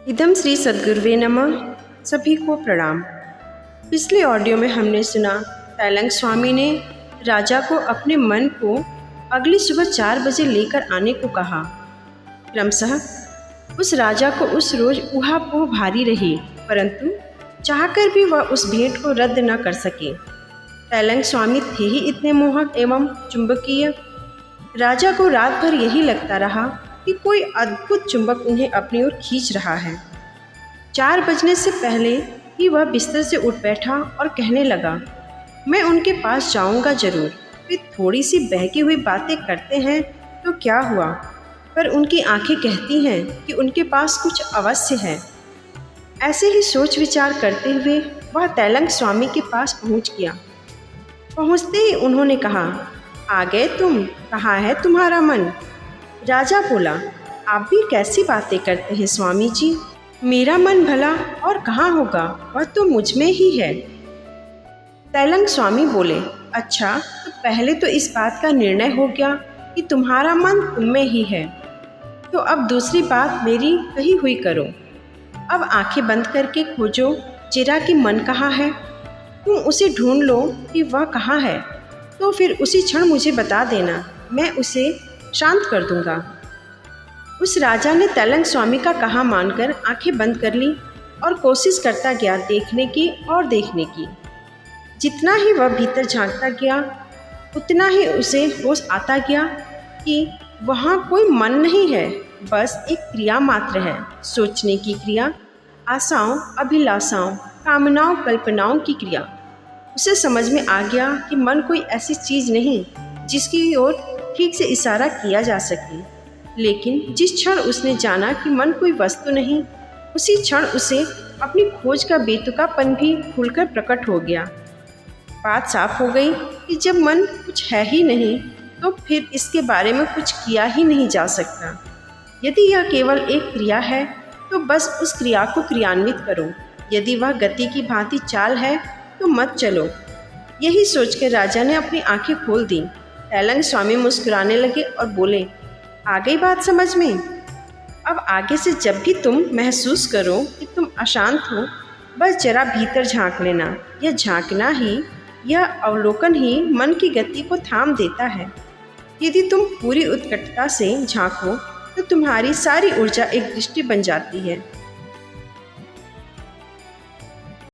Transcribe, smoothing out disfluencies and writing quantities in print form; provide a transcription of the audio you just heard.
इदम श्री सद्गुरुवे नमः। सभी को प्रणाम। पिछले ऑडियो में हमने सुना तैलंग स्वामी ने राजा को अपने मन को अगली सुबह 4 बजे लेकर आने को कहा। क्रमशः उस राजा को उस रोज ऊहापोह भारी रही, परंतु चाहकर भी वह उस भेंट को रद्द न कर सके। तैलंग स्वामी थे ही इतने मोहक एवं चुंबकीय। राजा को रात भर यही लगता रहा कि कोई अद्भुत चुंबक उन्हें अपनी ओर खींच रहा है। 4 बजने से पहले ही वह बिस्तर से उठ बैठा और कहने लगा, मैं उनके पास जाऊंगा जरूर। वे थोड़ी सी बहकी हुई बातें करते हैं तो क्या हुआ, पर उनकी आंखें कहती हैं कि उनके पास कुछ अवश्य है। ऐसे ही सोच विचार करते हुए वह तैलंग स्वामी के पास पहुंच गया। पहुंचते ही उन्होंने कहा, आ गए तुम, कहाँ है तुम्हारा मन? राजा बोला, आप भी कैसी बातें करते हैं स्वामी जी, मेरा मन भला और कहाँ होगा, वह तो मुझ में ही है। तैलंग स्वामी बोले, अच्छा, तो पहले तो इस बात का निर्णय हो गया कि तुम्हारा मन तुम में ही है, तो अब दूसरी बात मेरी कही हुई करो। अब आंखें बंद करके खोजो जरा कि मन कहाँ है। तुम उसे ढूंढ लो कि वह कहाँ है, तो फिर उसी क्षण मुझे बता देना, मैं उसे शांत कर दूंगा। उस राजा ने तैलंग स्वामी का कहा मानकर आंखें बंद कर ली और कोशिश करता गया देखने की और देखने की। जितना ही वह भीतर झांकता गया उतना ही उसे होश आता गया कि वहाँ कोई मन नहीं है, बस एक क्रिया मात्र है, सोचने की क्रिया, आशाओं, अभिलाषाओं, कामनाओं, कल्पनाओं की क्रिया। उसे समझ में आ गया कि मन कोई ऐसी चीज़ नहीं जिसकी ओर ठीक से इशारा किया जा सके। लेकिन जिस क्षण उसने जाना कि मन कोई वस्तु नहीं, उसी क्षण उसे अपनी खोज का बेतुकापन भी खुलकर प्रकट हो गया। बात साफ हो गई कि जब मन कुछ है ही नहीं तो फिर इसके बारे में कुछ किया ही नहीं जा सकता। यदि यह केवल एक क्रिया है तो बस उस क्रिया को क्रियान्वित करो। यदि वह गति की भांति चाल है तो मत चलो। यही सोचकर राजा ने अपनी आंखें खोल दी। तैलंग स्वामी मुस्कुराने लगे और बोले, आ गई बात समझ में? अब आगे से जब भी तुम महसूस करो कि तुम अशांत हो, बस जरा भीतर झांक लेना। यह झांकना ही, यह अवलोकन ही मन की गति को थाम देता है। यदि तुम पूरी उत्कटता से झांको तो तुम्हारी सारी ऊर्जा एक दृष्टि बन जाती है।